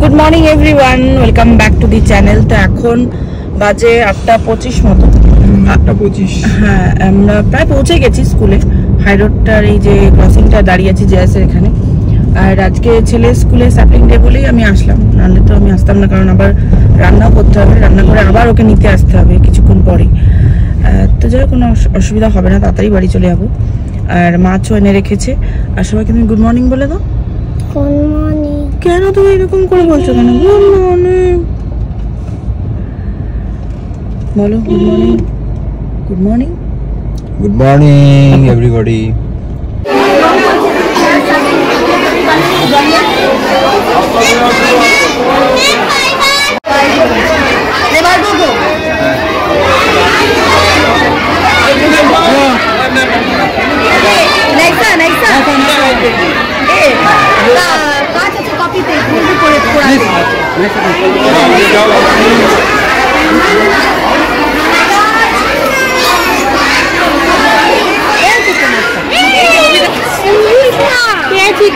Good morning everyone, welcome back to the channel. তো এখন বাজে 8:25 মতো। 8:25। হ্যাঁ, আমরা প্রায় পৌঁছে গেছি স্কুলে। হাই রোডটার এই যে ক্রসিংটা দাঁড়িয়ে আছি জেএসের এখানে। আর আজকে ছেলে স্কুলে স্যাপলিং ডে বলেই আমি আসলাম, নাহলে তো আমি আসতাম না, কারণ আবার রান্নাও করতে হবে, রান্না করে আবার ওকে নিতে আসতে হবে কিছুক্ষণ পরে। তো যাই কোনো অসুবিধা হবে না, তাড়াতাড়ি বাড়ি চলে যাবো। আর মাছও এনে রেখেছে। আর সবাইকে তুমি গুড মর্নিং বলে দাও। Good morning. কেন তুমি এরকম করে বলছো কেন? গুড মর্নিং বলো। Good morning, good morning, good morning everybody.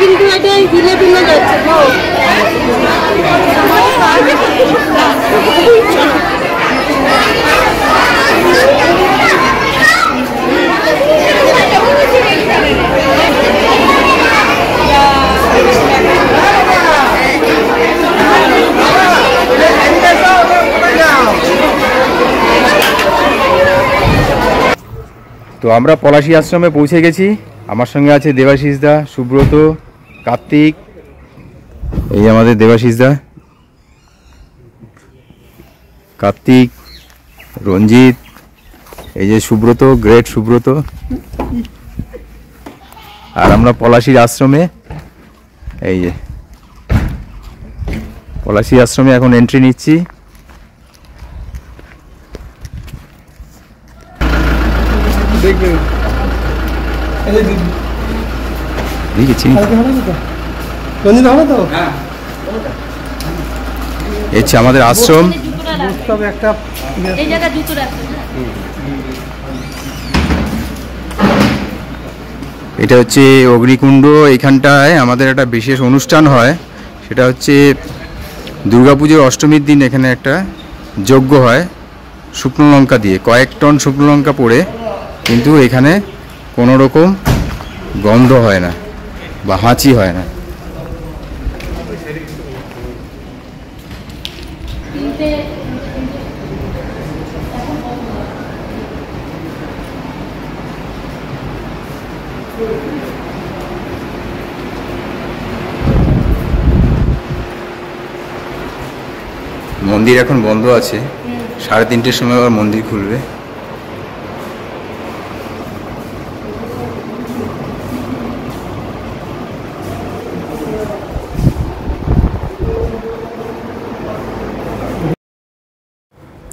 কিন্তু এটা হিলে দিলে যাচ্ছে। তো আমরা পলাশী আশ্রমে পৌঁছে গেছি। আমার সঙ্গে আছে দেবাশিস দা, সুব্রত, কার্তিক, এই আমাদের দেবাশিস দা, কার্তিক, রঞ্জিত, এই যে সুব্রত, গ্রেট সুব্রত। আর আমরা পলাশীর আশ্রমে, এই যে পলাশী আশ্রমে এখন এন্ট্রি নিচ্ছি। আমাদের আশ্রম। এটা হচ্ছে অগ্নিকুণ্ড। এখানটায় আমাদের একটা বিশেষ অনুষ্ঠান হয়, সেটা হচ্ছে দুর্গাপুজোর অষ্টমীর দিন এখানে একটা যজ্ঞ হয় শুকনো লঙ্কা দিয়ে, কয়েক টন শুকনো লঙ্কা পড়ে, কিন্তু এখানে কোনো রকম গন্ধ হয় না বা হাঁচি হয় না। মন্দির এখন বন্ধ আছে, 3:30টার সময় আবার মন্দির খুলবে।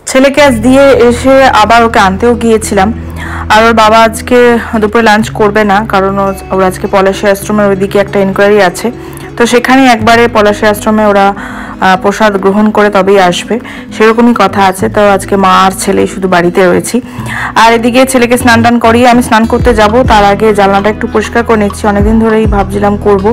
ছেলেকে আজ দিয়ে এসে আবার ওকে আনতেও গিয়েছিলাম। আর ওর বাবা আজকে দুপুরে লাঞ্চ করবে না, কারণ ওর আজকে পলাশী আশ্রমের ওইদিকে একটা ইনকোয়ারি আছে। তো সেখানে একবারে পলাশী আশ্রমে ওরা প্রসাদ গ্রহণ করে তবেই আসবে, সেরকমই কথা আছে। তো আজকে মা আর ছেলে শুধু বাড়িতে রয়েছি। আর এদিকে ছেলেকে স্নান টান করিয়ে আমি স্নান করতে যাব, তার আগে জানলাটা একটু পরিষ্কার করে নিচ্ছি। অনেকদিন ধরেই ভাবছিলাম করব,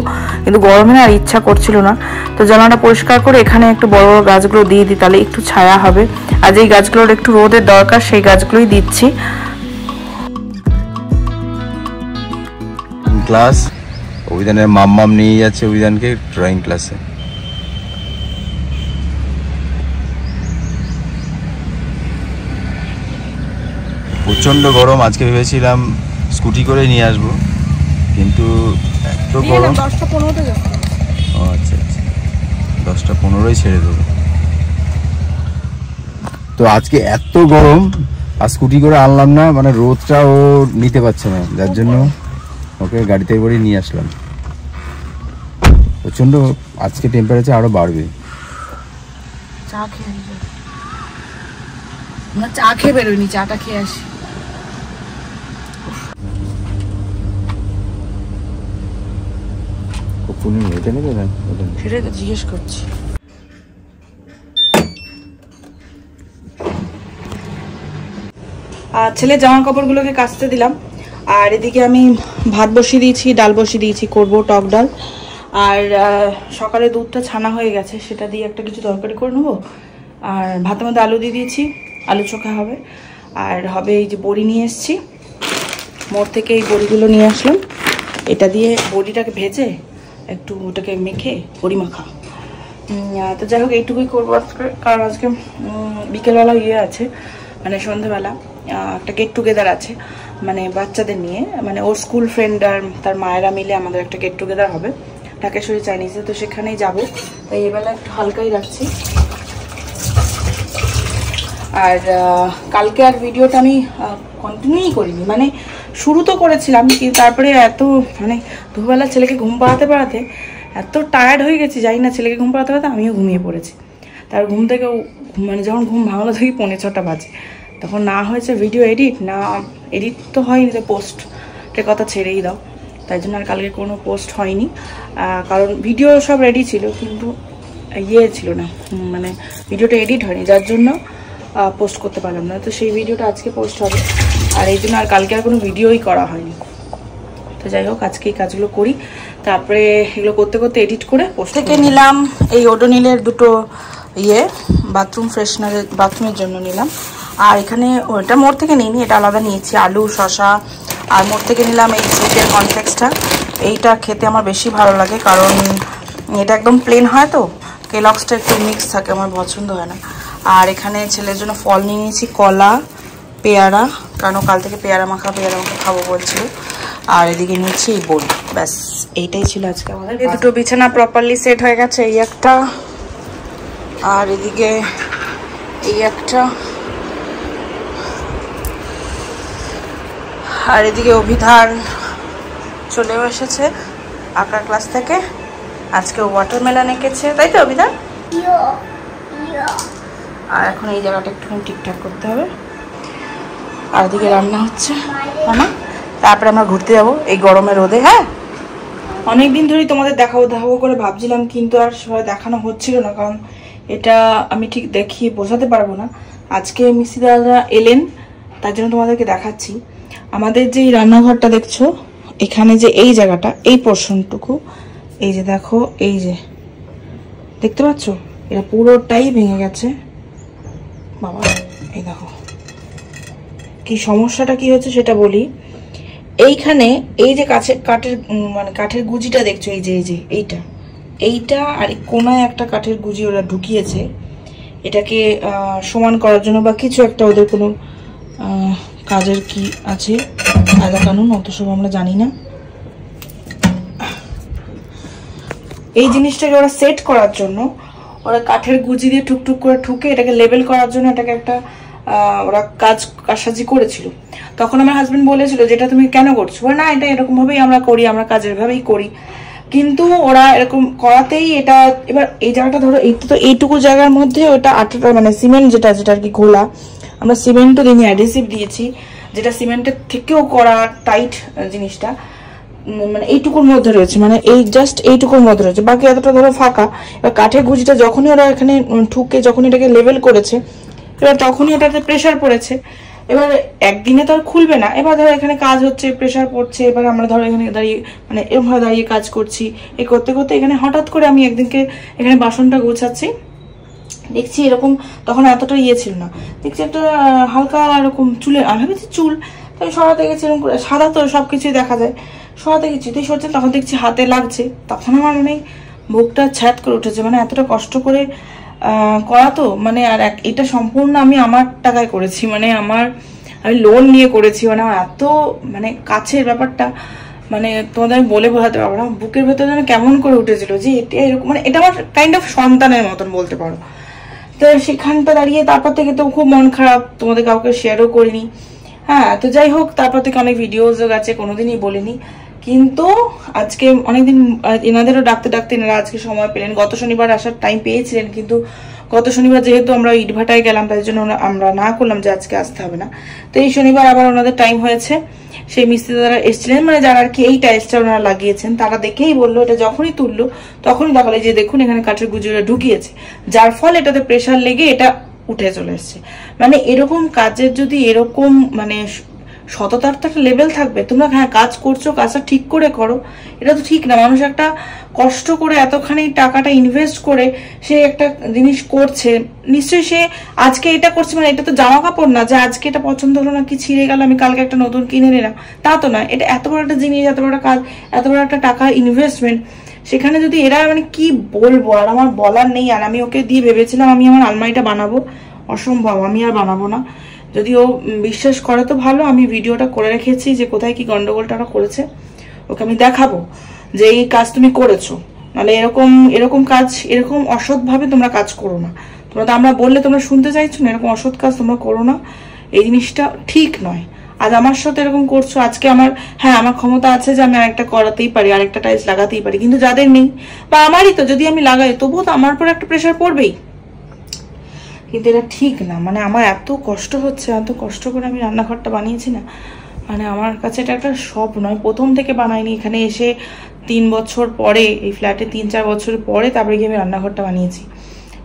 কিন্তু গরমে আর ইচ্ছা করছিল না। তো জানলাটা পরিষ্কার করে এখানে একটু বড় বড় গাছগুলো দিয়ে দিই, তাহলে একটু ছায়া হবে। আর যেই গাছগুলোর একটু রোদের দরকার সেই গাছগুলোই দিচ্ছি। ক্লাস অভিধানের মাম্মাম নিয়ে যাচ্ছে অভিধানকে ড্রয়িং ক্লাসে। প্রচণ্ড গরম। আজকে ভেবেছিলাম স্কুটি করে নিয়ে আসবো, কিন্তু এত গরম। 10:15 যাচ্ছে। ও আচ্ছা আচ্ছা, 10:15 ছেড়ে দেবো। তো আজকে এত গরম আর স্কুটি করে আনলাম না, মানে রোদটা ও নিতে পারছে না, যার জন্য ওকে গাড়িতে করে নিয়ে আসলাম। প্রচণ্ড আজকে টেম্পারেচার আরো বাড়বে। চা খেয়ে বেরোয়নি, চাটা খেয়ে আসি। এটা নেবে না, সেটাই তো জিজ্ঞেস করছি। আর ছেলের জামা কাপড়গুলোকে কাচতে দিলাম। আর এদিকে আমি ভাত বসিয়ে দিয়েছি, ডাল বসিয়ে দিয়েছি, করব টক ডাল। আর সকালে দুধটা ছানা হয়ে গেছে, সেটা দিয়ে একটা কিছু তরকারি করে নেবো। আর ভাতের মধ্যে আলু দিয়ে দিয়েছি, আলু চোখা হবে। আর হবে এই যে বড়ি নিয়ে এসেছি, মোড় থেকে এই বড়িগুলো নিয়ে আসলাম। এটা দিয়ে বড়িটাকে ভেজে একটু ওটাকে মেখে বড়ি মাখা। তো যাই হোক এইটুকুই করবো আজকে, কারণ আজকে বিকেলবেলা আছে, মানে সন্ধ্যেবেলা একটা গেট টুগেদার আছে, মানে বাচ্চাদের নিয়ে, মানে ওর স্কুল ফ্রেন্ড আর তার মায়েরা মিলে আমাদের একটা গেট টুগেদার হবে ঢাকেশ্বরী চাইনিজে। তো সেখানেই যাবো, তাই এবেলা একটু হালকাই রাখছি। আর কালকে আর ভিডিওটা আমি কন্টিনিউই করিনি, মানে শুরু তো করেছিলাম, কিন্তু তারপরে এত মানে দুবেলা ছেলেকে ঘুম পাড়াতে এত টায়ার্ড হয়ে গেছি, জানি না, ছেলেকে ঘুম পাড়াতে আমিও ঘুমিয়ে পড়েছি। তার ঘুম থেকে মানে যখন ঘুম ভাঙলো থেকে 5:45 বাজে, তখন না হয়েছে ভিডিও এডিট, না এডিট তো হয়নি, তো পোস্টের কথা ছেড়েই দাও। তাই জন্য আর কালকে কোনো পোস্ট হয়নি, কারণ ভিডিও সব রেডি ছিল, কিন্তু ছিল না, মানে ভিডিওটা এডিট হয়নি, যার জন্য পোস্ট করতে পারলাম না। তো সেই ভিডিওটা আজকে পোস্ট হবে, আর এই জন্য আর কালকে আর কোনো ভিডিওই করা হয়নি। তো যাই হোক আজকে এই কাজগুলো করি, তারপরে এগুলো করতে করতে এডিট করে পোস্ট থেকে নিলাম। এই ওডোনিলের দুটো বাথরুম ফ্রেশনারের, বাথরুমের জন্য নিলাম। আর এখানে ওটা মোড় থেকে নিইনি, এটা আলাদা নিয়েছি, আলু শসা। আর মোড় থেকে নিলাম এই ফ্রুটের কনফ্লেক্সটা, এইটা খেতে আমার বেশি ভালো লাগে, কারণ এটা একদম প্লেন হয়, তো কেলগসটা একটু মিক্স থাকে, আমার পছন্দ হয় না। আর এখানে ছেলের জন্য ফল নিয়ে নিয়েছি, কলা, পেয়ারা, কারণ কাল থেকে পেয়ারা মাখা খাবো বলছিল। আর এদিকে নিয়েছি এই বড়ি, ব্যাস এইটাই ছিল আজকে আমাদের। এই দুটো বিছানা প্রপারলি সেট হয়ে গেছে, এই একটা আর এদিকে এই একটা। আর এদিকে অভিধান চলেও এসেছে আঁকার ক্লাস থেকে, আজকে ওয়াটারমেলন এঁকেছে, তাই তো অভিধান? আর এখন এই জায়গাটা একটুখানি ঠিকঠাক করতে হবে। আর এদিকে রান্না হচ্ছে, তারপরে আমরা ঘুরতে যাবো এই গরমের রোদে। হ্যাঁ, অনেকদিন ধরেই তোমাদের দেখাবো করে ভাবছিলাম, কিন্তু আর সবাই দেখানো হচ্ছিল না, কারণ এটা আমি ঠিক দেখিয়ে বোঝাতে পারবো না। আজকে মিসি দাদা এলেন, তার জন্য তোমাদেরকে দেখাচ্ছি। আমাদের যে রান্নাঘরটা দেখছো, এখানে যে এই জায়গাটা, এই পোর্শনটুকু, এই যে দেখো, এই যে দেখতে পাচ্ছ, এটা পুরোটাই ভেঙে গেছে বাবা। এই দেখো কি সমস্যাটা কি হচ্ছে সেটা বলি। এইখানে এই যে কাঠের গুজিটা দেখছো, এই যে এইটা আর কোনায় একটা কাঠের গুজি ওরা ঢুকিয়েছে, এটাকে সমান করার জন্য বা কিছু একটা ওদের কোনো কাজের কি আছে, কায়দা কানুন, অত সব আমরা জানি না। এই জিনিসটাকে ওরা সেট করার জন্য ওরা কাঠের গুজি দিয়ে টুকটুক করে ঠুকে এটাকে লেবেল করার জন্য এটাকে একটা ওরা কাজসাজি করেছিল। তখন আমার হাজবেন্ড বলেছিল যেটা তুমি কেন করছো, না এটা এরকম ভাবেই আমরা করি, আমরা কাজের ভাবেই করি। কিন্তু ওরা এরকম করাতেই এটা, এবার এই জায়গাটা ধরো, এইটুকু জায়গার মধ্যে ওটা আটাটা মানে সিমেন্ট যেটা আর কি ঘোলা, আমরা সিমেন্টও দিইনি, অ্যাডহেসিভ দিয়েছি, যেটা সিমেন্টের থেকেও করা টাইট জিনিসটা, মানে এইটুকুর মধ্যে রয়েছে, মানে এই জাস্ট এইটুকুর মধ্যে রয়েছে, বাকি এতটা ধরো ফাঁকা। এবার কাঠের গুজিটা যখনই ওরা এখানে ঠুকে যখন এটাকে লেভেল করেছে, এবার তখনই ওটাতে প্রেশার পড়েছে। এবার একদিনে তো আর খুলবে না। এবার ধরো এখানে কাজ হচ্ছে, প্রেশার পড়ছে, এবার আমরা ধরো এখানে দাঁড়িয়ে মানে এরকমভাবে দাঁড়িয়ে কাজ করছি, এই করতে করতে এখানে হঠাৎ করে আমি একদিনকে এখানে বাসনটা গোছাচ্ছি, দেখছি এরকম, তখন এতটা ছিল না, দেখছি একটা হালকা এরকম চুলে, আমি ভেবেছি চুল, তাই সরাতে গেছি, এরকম করে সাদা তো সবকিছুই দেখা যায়, সরাতে গেছি তুই সরছে, তখন দেখছি হাতে লাগছে, তখন আমার মানে বুকটা ছ্যাত করে উঠেছে, মানে এতটা কষ্ট করে করা তো, মানে আর এটা সম্পূর্ণ আমি আমার টাকায় করেছি, মানে আমি লোন নিয়ে করেছি, মানে আমার এত মানে কাছের ব্যাপারটা, মানে তোমাদের আমি বলে বোঝাতে পারবো না, বুকের ভেতরে যেন কেমন করে উঠেছিল যে এটা এরকম, মানে এটা আমার কাইন্ড অফ সন্তানের মতন বলতে পারো। তো সেখানটা দাঁড়িয়ে তারপর থেকে তো খুব মন খারাপ, তোমাদের কাউকে শেয়ারও করিনি। হ্যাঁ, তো যাই হোক, তারপর থেকে অনেক ভিডিওসও গেছে, কোনোদিনই বলিনি, কিন্তু আজকে অনেকদিন এনাদেরও ডাকতে এনারা আজকে সময় পেলেন। গত শনিবার আসার টাইম পেয়েছিলেন, কিন্তু গত শনিবার যেহেতু আমরা ইটভাটায় গেলাম, তাই জন্য আমরা না করলাম যে আজকে আসতে হবে না। তো এই শনিবার আবার ওনাদের টাইম হয়েছে, সেই মিস্ত্রি যারা এসেছিলেন, মানে যারা আর কি এই টাইলসটা ওনারা লাগিয়েছেন, তারা দেখেই বললো, এটা যখনই তুললো তখনই দেখালে যে দেখুন এখানে কাঠের গুজুরা ঢুকিয়েছে, যার ফলে এটাতে প্রেশার লেগে এটা উঠে চলে এসছে। মানে এরকম কাজের যদি এরকম মানে সততার তো একটা লেভেল থাকবে। তোমরা হ্যাঁ কাজ করছো, কাজটা ঠিক করে করো, এটা তো ঠিক না। মানুষ একটা কষ্ট করে এতখানি টাকাটা ইনভেস্ট করে সে একটা জিনিস করছে, নিশ্চয়ই সে আজকে এটা করছে মানে এটা তো জামা কাপড় না যে আজকে এটা পছন্দ হলো না, কি ছিঁড়ে গেল আমি কালকে একটা নতুন কিনে নিলাম, তা তো না। এটা এত বড় একটা জিনিস, এত বড় একটা কাজ, এত বড় একটা টাকা ইনভেস্টমেন্ট, সেখানে যদি এরা মানে কি বলবো, আর আমার বলার নেই। আর আমি ওকে দিয়ে ভেবেছিলাম আমি আমার আলমারিটা বানাবো, অসম্ভব, আমি আর বানাবো না। যদি ও বিশ্বাস করে তো ভালো, আমি ভিডিওটা করে রেখেছি যে কোথায় কি গন্ডগোলটা ওরা করেছে, ওকে আমি দেখাবো যে এই কাজ তুমি করেছো। নাহলে এরকম এরকম কাজ, এরকম অসৎভাবে তোমরা কাজ করো না। তোমরা তো আমরা বললে তোমরা শুনতে চাইছো না, এরকম অসৎ কাজ তোমরা করো না, এই জিনিসটা ঠিক নয়। আজ আমার সাথে এরকম করছো, আজকে আমার হ্যাঁ আমার ক্ষমতা আছে যে আমি আরেকটা করাতেই পারি, আরেকটা টাইলস লাগাতেই পারি, কিন্তু যাদের নেই বা আমারই তো যদি আমি লাগাই তবুও তো আমার উপর একটা প্রেশার পড়বেই। কিন্তু এটা ঠিক না। মানে আমার এত কষ্ট হচ্ছে, এত কষ্ট করে আমি রান্নাঘরটা বানিয়েছি না, মানে আমার কাছে এটা একটা সব নয়। প্রথম থেকে বানাইনি, এখানে এসে 3 বছর পরে, এই ফ্ল্যাটে 3-4 বছর পরে তারপরে গিয়ে আমি রান্নাঘরটা বানিয়েছি।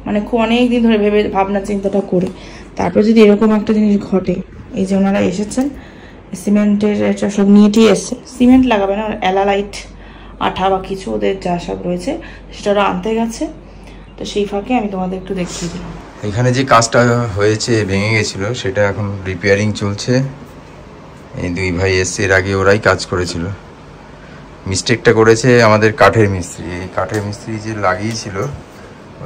মানে খুব অনেক দিন ধরে ভেবে ভাবনা চিন্তাটা করে তারপর যদি এরকম একটা জিনিস ঘটে। এই যে ওনারা এসেছেন, সিমেন্টের এটা সব নিয়ে টিয়ে এসছে, সিমেন্ট লাগাবে না, অ্যালালাইট আঠা বা কিছু ওদের যা সব রয়েছে সেটা ওরা আনতে গেছে। তো সেই ফাঁকে আমি তোমাদের একটু দেখিয়ে দিলাম। এখানে যে কাজটা হয়েছে, ভেঙে গেছিল, সেটা এখন রিপেয়ারিং চলছে। এই দুই ভাই এসছে, এর আগে ওরাই কাজ করেছিল। মিস্টেকটা করেছে আমাদের কাঠের মিস্ত্রি। এই কাঠের মিস্ত্রি যে লাগিয়েছিল,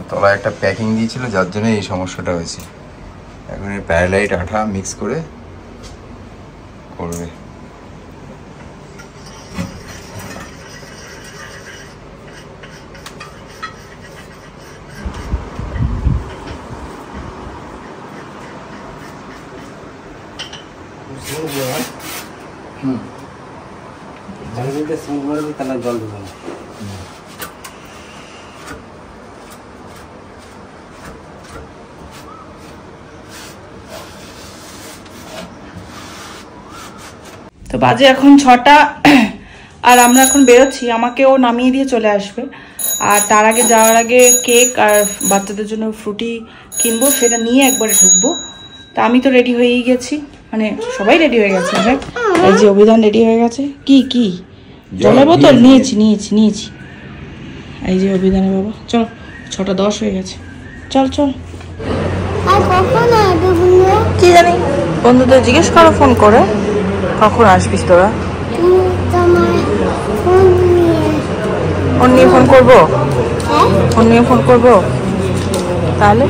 তলায় একটা প্যাকিং দিয়েছিল, যার জন্য এই সমস্যাটা হয়েছে। এখন এই প্যারালাইট আঠা মিক্স করে করবে। জল ঢুকে না। তো বাজে এখন 6টা, আর আমরা এখন বেরোচ্ছি। আমাকেও নামিয়ে দিয়ে চলে আসবে, আর তার আগে যাওয়ার আগে কেক আর বাচ্চাদের জন্য ফ্রুটি কিনবো, সেটা নিয়ে একবারে ঢুকবো। তা আমি তো রেডি হয়েই গেছি, মানে সবাই রেডি হয়ে গেছে। এই যে অভিধান রেডি হয়ে গেছে। কি কি জলের বোতল নিয়েছি নিয়েছি নিয়েছি। এই যে অভিধানের বাবা, চল 6টা 10 হয়ে গেছে, চল চল। আর কখন আসবে বন্ধু? কি জানি, বন্ধুদের জিজ্ঞেস করো ফোন করে কখন আসবিস তোরা। তুমি তোমার ফোন নিয়ে ফোন নিয়ে ফোন করবো, হ্যাঁ ফোন নিয়ে ফোন করবো তাহলে।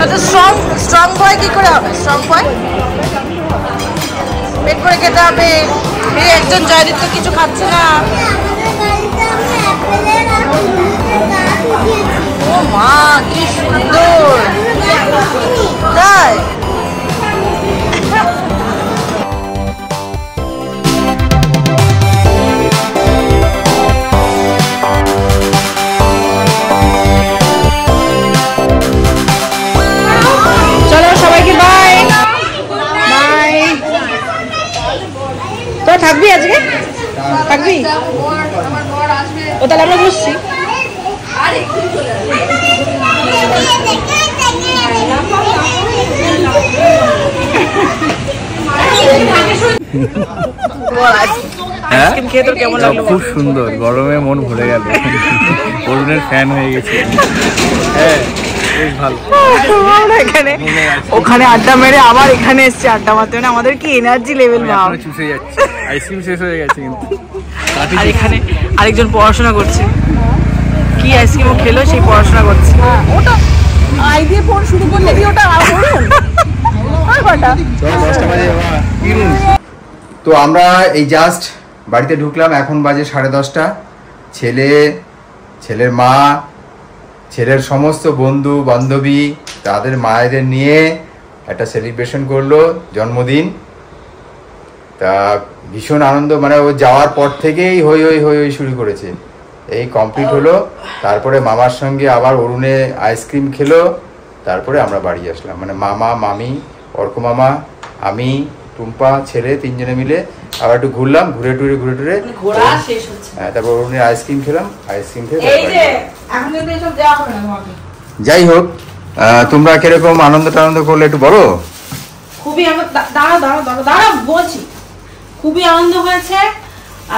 আচ্ছা স্ট্রং বয় কি করে হবে? স্ট্রং বয় পেট করে খেতে হবে। এই একজন জয়দীপ তো কিছু খাচ্ছে না। ও মা কি সুন্দর তাই। চলো সবাইকে বাই বাই। তো থাকবি আজকে? থাকবি? ও তাহলে আমরা বসছি। আইসক্রিম খেয়ে তোর কেমন লাগলো? খুব সুন্দর, গরমে মন ভরে গেল, অরুণের ফ্যান হয়ে গেছে। হ্যাঁ বেশ ভালো। এখানে ওখানে আড্ডা মেরে আবার এখানে এসছে আড্ডা মারতে, মানে আমাদের কি এনার্জি লেভেল ভাব। চুষে যাচ্ছে, আইসক্রিম শেষ হয়ে গেছে কিন্তু। আর এখানে আরেকজন পড়াশোনা করছে, কি আইসক্রিমও খেলো সেই পড়াশোনা করছে। ওটা আই দিয়ে পড় শুরু করলে কি ওটা পড়ুন আর কটা? তো আমরা এই জাস্ট বাড়িতে ঢুকলাম, এখন বাজে 10:30। ছেলের মা, ছেলের সমস্ত বন্ধু বান্ধবী তাদের মায়েদের নিয়ে একটা সেলিব্রেশন করলো জন্মদিন। তা ভীষণ আনন্দ, মানে ও যাওয়ার পর থেকেই হই হই হই হই শুরু করেছে। এই কমপ্লিট হলো, তারপরে মামার সঙ্গে আবার অরুণে আইসক্রিম খেলো, তারপরে আমরা বাড়ি আসলাম। মানে মামা, মামি, অর্ক মামা, আমি, টুম্পা, ছেলে তিনজনে মিলে আবার একটু ঘুরলাম, ঘুরে টুরে ঘোরা শেষ হচ্ছে। হ্যাঁ, তারপর অরুণের আইসক্রিম খেলাম, আইসক্রিম খেয়ে এই যে এখন কিন্তু এসব দেওয়া হবে না তোমাকে। যাই হোক, তোমরা কিরকম আনন্দ টানন্দ করলে একটু বলো। খুবই দাঁড়াও বলছি, খুবই আনন্দ হয়েছে।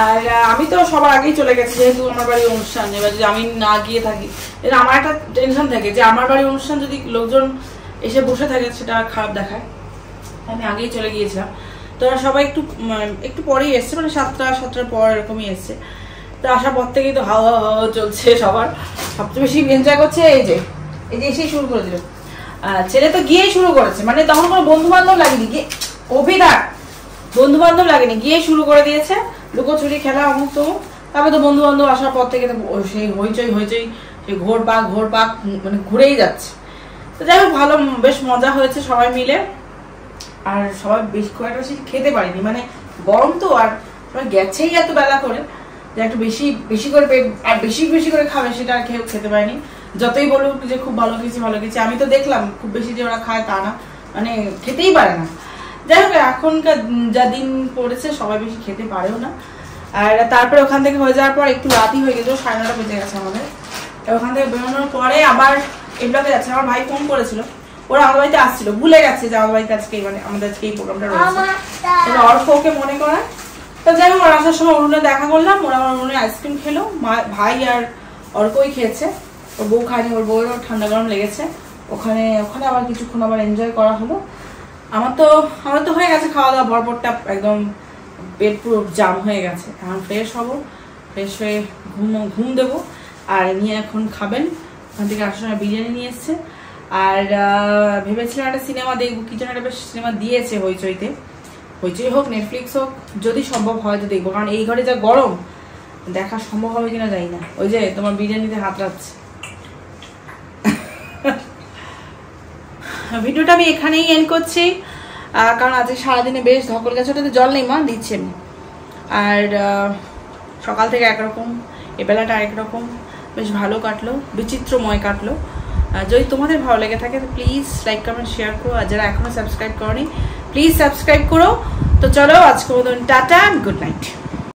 আর আমি তো সবার আগেই চলে গেছি, যেহেতু আমার বাড়ির অনুষ্ঠান। এবার যদি আমি না গিয়ে থাকি, এটা আমার একটা টেনশন থাকে যে আমার বাড়ির অনুষ্ঠান যদি লোকজন এসে বসে থাকে সেটা খারাপ দেখায়। আমি আগেই চলে গিয়েছিলাম। তো সবাই একটু পরেই এসছে, মানে 7টার পর এরকমই এসছে। তো আসার পর থেকেই তো হাওয়া হাওয়া চলছে সবার। সবচেয়ে বেশি এনজয় করছে এই যে এসেই শুরু করে দিল। ছেলে তো গিয়েই শুরু করেছে, মানে তখন কোনো বন্ধু বান্ধব লাগেনি, গিয়ে অভিধার বন্ধু বান্ধব লাগেনি, গিয়ে শুরু করে দিয়েছে লুকোচুরি খেলা অমুক তমুক। তারপরে তো বন্ধু বান্ধব আসার পর থেকে তো সেই হইচই সেই ঘোর পাক মানে ঘুরেই যাচ্ছে। তো যাই হোক, ভালো বেশ মজা হয়েছে সবাই মিলে। আর সবাই বেশ কয়েকটা বেশি খেতে পারিনি, মানে গরম তো, আর সবাই গেছেই এত বেলা করে যে একটু বেশি করে আর বেশি করে খাবে সেটা আর কেউ খেতে পারেনি। যতই বলুক যে খুব ভালো খেয়েছি, আমি তো দেখলাম খুব বেশি যে ওরা খায় তা না, মানে খেতেই পারে না। যাই হোক, এখনকার যা দিন পড়েছে সবাই বেশি খেতে পারেও না। আর তারপরে ওখান থেকে হয়ে যাওয়ার পর একটু রাতই হয়ে গেছে, 9:30 বেজে গেছে আমাদের। ওখান থেকে বেরোনোর পরে আবার এই ব্লকে যাচ্ছে। আমার ভাই ফোন করেছিল, ওরা আমাদের বাড়িতে আসছিল, ভুলে গেছে যে আমাদের বাড়িতে আজকে মানে আমাদের আজকে এই প্রোগ্রামটা রয়েছে। অর্ক ওকে মনে করায়। তো যাই হোক, ওর আসার সময় অরুণে দেখা করলাম, ওরা আমার অরুণে আইসক্রিম খেলো, ভাই আর অর্কই খেয়েছে, ওর বউ খায়নি, ওর বউয়েরও ঠান্ডা গরম লেগেছে। ওখানে আবার কিছুক্ষণ আবার এনজয় করা হলো। আমার তো হয়ে গেছে খাওয়া দাওয়া, ভরপটটা একদম পেট পুরো জাম হয়ে গেছে। এখন ফ্রেশ হবো, ফ্রেশ হয়ে ঘুম দেবো। আর নিয়ে এখন খাবেন, ওখান থেকে আসার সময় বিরিয়ানি নিয়ে এসছে। আর ভেবেছিলাম একটা সিনেমা দেখবো, কিছু একটা বেশ সিনেমা দিয়েছে হইচইতে, হইচই হোক নেটফ্লিক্স হোক, যদি সম্ভব হয় তো দেখবো। কারণ এই ঘরে যা গরম, দেখা সম্ভব হবে কিনা জানি না। ওই যে তোমার বিরিয়ানিতে হাত রাখছে। ভিডিওটা আমি এখানেই এন্ড করছি, কারণ আজকে সারাদিনে বেশ ধকল গেছে। ওটাতে জল নেই, মা দিচ্ছে এমনি। আর সকাল থেকে একরকম, এ বেলাটা আরেক রকম, বেশ ভালো কাটলো, বিচিত্রময় কাটলো। যদি তোমাদের ভালো লেগে থাকে তো প্লিজ লাইক কমেন্ট শেয়ার করো। আর যারা এখনো সাবস্ক্রাইব করোনি প্লিজ সাবস্ক্রাইব করো। তো চলো আজকে মতন টাটা, গুড নাইট।